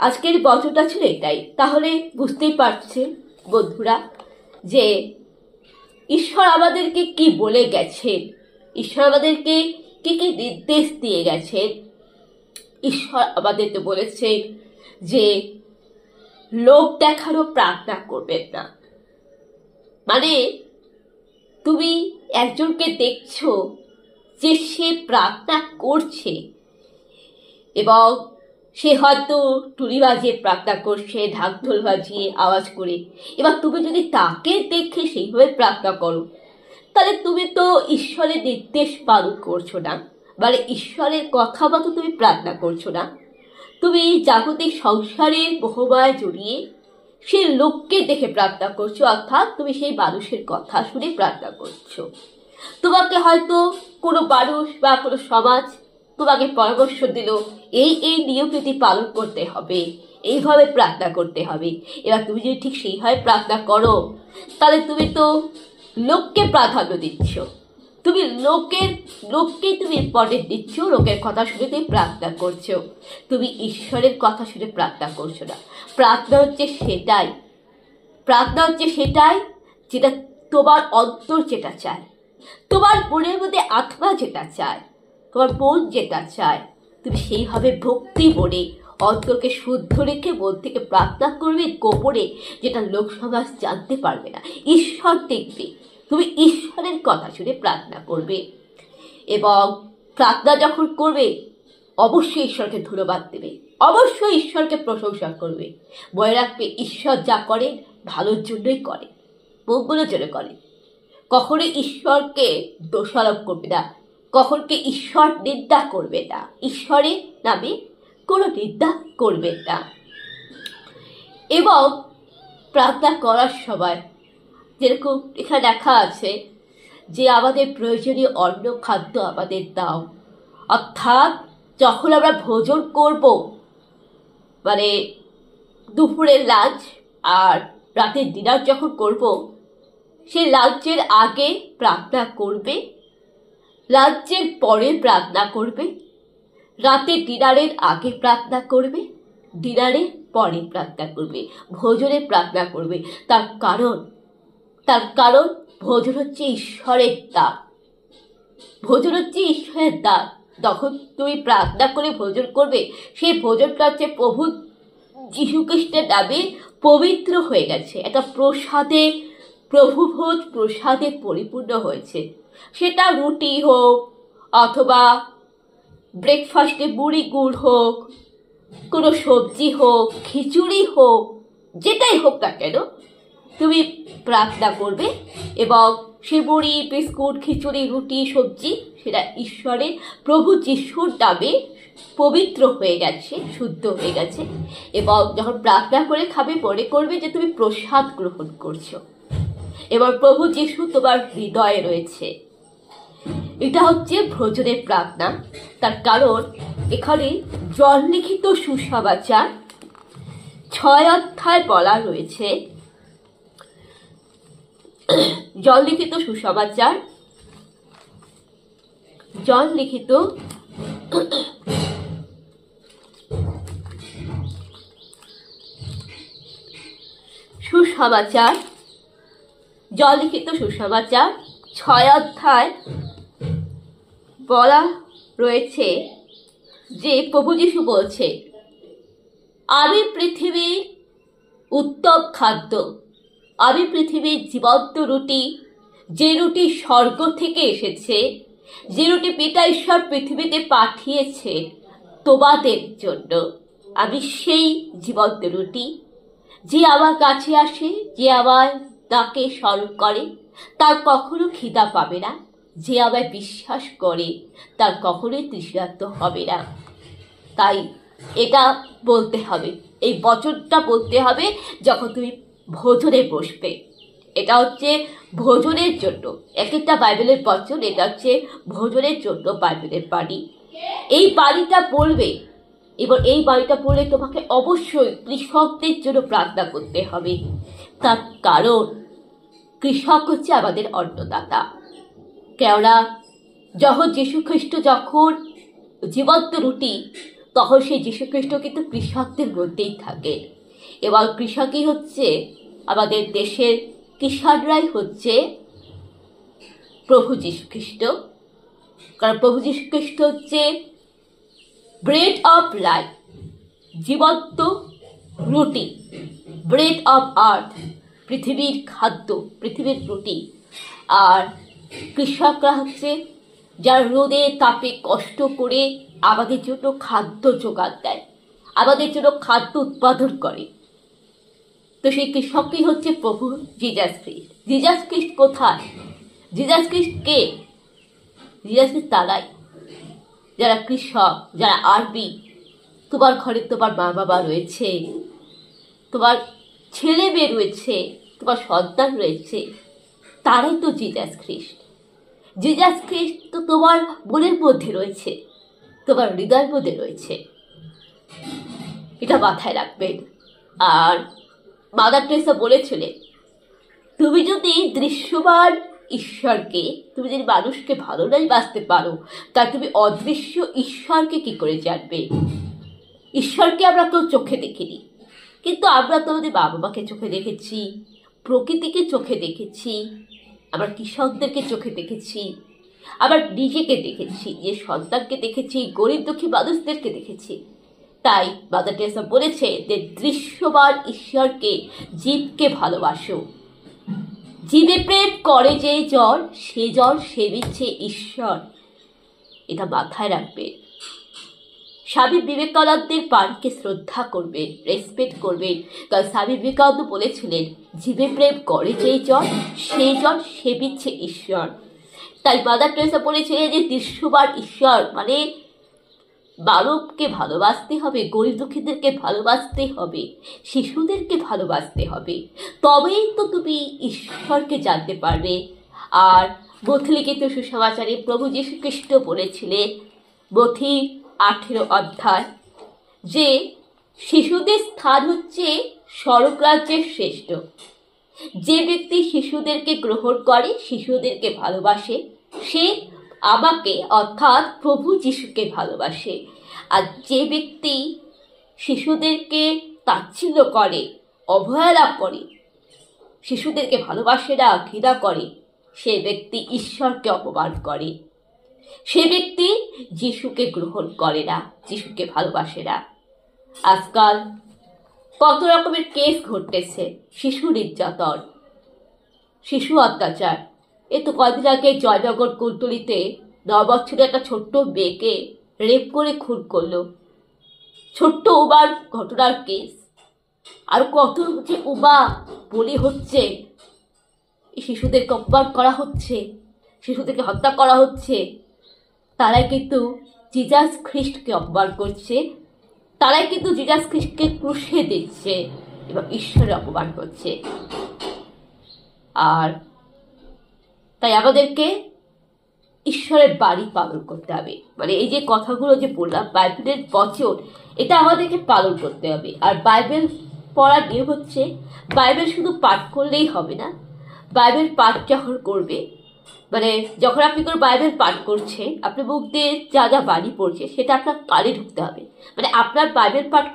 আজকের বচনটা ছিল এটাই। তাহলে বুঝতেই পারছেন বন্ধুরা যে ঈশ্বর আমাদেরকে কি বলে গেছেন, ঈশ্বর আমাদেরকে কি কি নির্দেশ দিয়ে গেছেন। ঈশ্বর আমাদেরকে বলেছেন যে লোক দেখানো প্রার্থনা করবেন না। মানে তুমি একজনকে দেখছো যে সে প্রার্থনা করছে এবং সে হয়তো টুরি বাজিয়ে প্রার্থনা করছে, ঢাক ঢোল বাজিয়ে আওয়াজ করে, এবার তুমি যদি তাকে দেখে সেইভাবে প্রার্থনা করো তাহলে তুমি তো ঈশ্বরের নির্দেশ পালন করছো না, মানে ঈশ্বরের কথা মতো তুমি প্রার্থনা করছো না। তুমি জাগতিক সংসারের মোহমায় জড়িয়ে সেই লোককে দেখে প্রার্থনা করছো, অর্থাৎ তুমি সেই মানুষের কথা শুনে প্রার্থনা করছো। তোমাকে হয়তো কোনো মানুষ বা কোনো সমাজ তোমাকে পরামর্শ দিল এই নিয়মনীতি পালন করতে হবে, এইভাবে প্রার্থনা করতে হবে। এবার তুমি যদি ঠিক সেইভাবে প্রার্থনা করো তাহলে তুমি তো লোককে প্রাধান্য দিচ্ছ, তুমি লোককেই তুমি ইম্পর্টেন্ট দিচ্ছ, লোকের কথা শুনে তুমি প্রার্থনা করছো, তুমি ঈশ্বরের কথা শুনে প্রার্থনা করছো না। প্রার্থনা হচ্ছে সেটাই যেটা তোমার অন্তর যেটা চায়, তোমার মনের মধ্যে আত্মা যেটা চায়, তোমার মন যেটা চায়, তুমি সেইভাবে ভক্তি মনে অন্তরকে শুদ্ধ রেখে মন থেকে প্রার্থনা করবে গোপনে, যেটা লোক সমাজ জানতে পারবে না, ঈশ্বর দেখবে। তুমি ঈশ্বরের কথা শুনে প্রার্থনা করবে এবং প্রার্থনা যখন করবে অবশ্যই ঈশ্বরকে ধন্যবাদ দেবে, অবশ্যই ঈশ্বরকে প্রশংসা করবে। মনে রাখবে ঈশ্বর যা করেন ভালোর জন্যই করে, মঙ্গলের জন্য করে। কখনো ঈশ্বরকে দোষারোপ করবে না, কখনকে ঈশ্বর নিন্দা করবে না, ঈশ্বরের নামে কোনো নিন্দা করবে না। এবং প্রার্থনা করার সময় যেরকম এখানে লেখা আছে যে আমাদের প্রয়োজনীয় অন্ন খাদ্য আমাদের দাও, অর্থাৎ যখন আমরা ভোজন করব, মানে দুপুরের লাঞ্চ আর রাতের ডিনার যখন করব, সেই লাঞ্চের আগে প্রার্থনা করবে, লাঞ্চের পরে প্রার্থনা করবে, রাতে ডিনারের আগে প্রার্থনা করবে, ডিনারের পরে প্রার্থনা করবে, ভোজনে প্রার্থনা করবে। তার কারণ ভোজন হচ্ছে ঈশ্বরের দান, ভোজন হচ্ছে ঈশ্বরের দান। তখন তুমি প্রার্থনা করে ভোজন করবে, সেই ভোজনটা হচ্ছে প্রভু যীশুখ্রিস্টের নামে পবিত্র হয়ে গেছে, একটা প্রভুভোজ প্রসাদে পরিপূর্ণ হয়েছে। সেটা রুটি হোক অথবা ব্রেকফাস্টে মুড়ি গুড় হোক, কোনো সবজি হোক, খিচুড়ি হোক, যেটাই হোক না কেন তুমি প্রার্থনা করবে এবং সে মুড়ি বিস্কুট খিচুড়ি রুটি সবজি সেটা ঈশ্বরের প্রভু যিশুর নামে পবিত্র হয়ে গেছে, শুদ্ধ হয়ে গেছে। এবং যখন প্রার্থনা করে খাবে মনে করবে যে তুমি প্রসাদ গ্রহণ করছো এবং প্রভু যিশু তোমার হৃদয়ে রয়েছে। এটা হচ্ছে ভোজনের প্রার্থনা। তার কারণ এখানে জনলিখিত সুসমাচার 6 অধ্যায় বলা রয়েছে, জনলিখিত সুসমাচার, জনলিখিত সুসমাচার, জনলিখিত সুসমাচার 6 অধ্যায় বলা রয়েছে যে প্রভু যিশু বলছে, আমি পৃথিবীর উত্তম খাদ্য, আমি পৃথিবীর জীবন্ত রুটি, যে রুটি স্বর্গ থেকে এসেছে, যে রুটি পিতা ঈশ্বর পৃথিবীতে পাঠিয়েছে তোমাদের জন্য। আমি সেই জীবন্ত রুটি। যে আমার কাছে আসে, যে আমার তাকে স্মরণ করে, তার কখনো খিদা পাবে না। যে আমায় বিশ্বাস করে তার কখনোই তৃষ্ণার্ত হবে না। তাই এটা বলতে হবে, এই বচনটা বলতে হবে যখন তুমি ভোজনে বসবে। এটা হচ্ছে ভোজনের জন্য, এক একটা বাইবেলের বচন, এটা হচ্ছে ভোজনের জন্য বাইবেলের বাণী। এই বাণীটা বলবে এবং এই বাণীটা বললে তোমাকে অবশ্যই কৃষকদের জন্য প্রার্থনা করতে হবে। তার কারণ কৃষক হচ্ছে আমাদের অন্নদাতা। কেননা যখন যীশু খ্রিস্ট যখন জীবন্ত রুটি তখন সেই যীশুখ্রিস্ট কিন্তু কৃষকদের মধ্যেই থাকে, এবং কৃষকই হচ্ছে আমাদের দেশের কিষাণরাই হচ্ছে প্রভু যীশুখ্রিস্ট। কারণ প্রভু যীশুখ্রিস্ট হচ্ছে ব্রেড অফ লাইফ, জীবন্ত রুটি, ব্রেড অফ আর্থ, পৃথিবীর খাদ্য, পৃথিবীর রুটি। আর কৃষকরা হচ্ছে যারা রোদে তাপে কষ্ট করে আমাদের জন্য খাদ্য জোগান দেয়, আমাদের জন্য খাদ্য উৎপাদন করে। তো সেই কৃষকই হচ্ছে প্রভু জিজাস খ্রিস্ট। জিজাস খ্রিস্ট কোথায়? জিজাস খ্রিস্ট কে? জিজাস খ্রিস্ট তারাই যারা কৃষক, যারা আরবি। তোমার ঘরে তোমার মা বাবা রয়েছে, তোমার ছেলে মেয়ে রয়েছে, তোমার সন্তান রয়েছে, তারাই তো জিজাস খ্রিস্ট। জিজাস খ্রিস্ট তো তোমার মনের মধ্যে রয়েছে, তোমার হৃদয়ের মধ্যে রয়েছে, এটা মাথায় রাখবেন। আর মাদার টেরেসা বলেছিলেন, তুমি যদি দৃশ্যমান ঈশ্বরকে, তুমি যদি মানুষকে ভালো নাই বাঁচতে পারো, তা তুমি অদৃশ্য ঈশ্বরকে কি করে জানবে? ঈশ্বরকে আমরা তো চোখে দেখিনি, কিন্তু আমরা তো আমাদের মা বাবাকে চোখে দেখেছি, প্রকৃতিকে চোখে দেখেছি, আমরা কৃষকদেরকে চোখে দেখেছি, আবার নিজেকে দেখেছি, যে সন্তানকে দেখেছি, গরিব দুঃখী মানুষদেরকে দেখেছি। তাই মাদার টেরেসা বলেছে যে দৃশ্যমান ঈশ্বরকে, জীবকে ভালোবাসো। জীবে প্রেম করে যে জন, সে জন সেবিছে ঈশ্বর, এটা মাথায় রাখবে। স্বামী বিবেকানন্দের বাণীকে শ্রদ্ধা করবেন, রেসপেক্ট করবেন। কারণ স্বামী বিবেকানন্দ বলেছিলেন, জীবে প্রেম করে যে জন, সে জন সেবিছে ঈশ্বর। তাই মাদার টেরেসা বলেছিলেন যে দৃশ্যমান ঈশ্বর মানে মানবকে ভালোবাসতে হবে, গরিব দুঃখীদেরকে ভালোবাসতে হবে, শিশুদেরকে ভালোবাসতে হবে, তবেই তো তুমি ঈশ্বরকে জানতে পারবে। আর মথি লিখিত সুসমাচারে প্রভু যীশুখ্রিস্ট বলেছিলেন, মথি 18 অধ্যায়, যে শিশুদের স্থান হচ্ছে স্বর্গ রাজ্যের শ্রেষ্ঠ। যে ব্যক্তি শিশুদেরকে গ্রহণ করে, শিশুদেরকে ভালোবাসে, সে আমাকে অর্থাৎ প্রভু যিশুকে ভালোবাসে। আর যে ব্যক্তি শিশুদেরকে তাচ্ছিল্য করে, অবহেলা করে, শিশুদেরকে ভালোবাসে না, ঘৃণা করে, সে ব্যক্তি ঈশ্বরকে অপমান করে, সে ব্যক্তি যিশুকে গ্রহণ করে না, যিশুকে ভালোবাসে না। আজকাল কত রকমের কেস ঘটতেছে, শিশু নির্যাতন, শিশু অত্যাচার। এ তো কদিন আগে জয়নগর কুলতলিতে 9 বছরের একটা ছোট্ট মেয়েকে রেপ করে খুন করলো, ছোট্ট উমার ঘটনার কেস। আর কত যে উমা বলি হচ্ছে, শিশুদেরকে অপমান করা হচ্ছে, শিশুদেরকে হত্যা করা হচ্ছে। তারাই কিন্তু জিজাস খ্রিস্টকে অপমান করছে, তারাই কিন্তু জিজাস খ্রিস্টকে ক্রুশে দিচ্ছে এবং ঈশ্বরের অপমান করছে। আর তাই আমাদেরকে ঈশ্বরের বাণী পালন করতে হবে। মানে এই যে কথাগুলো যে বললাম, বাইবেলের বচন, এটা আমাদেরকে পালন করতে হবে। আর বাইবেল পড়ার নিয়ম হচ্ছে, বাইবেল শুধু পাঠ করলেই হবে না, বাইবেল পাঠ যখন করবে, মানে যখন আপনি কোনো বাইবেল পাঠ করছেন, আপনি মুখ দিয়ে যা যা বাণী পড়ছে সেটা আপনার কানে ঢুকতে হবে। মানে আপনার বাইবেল পাঠ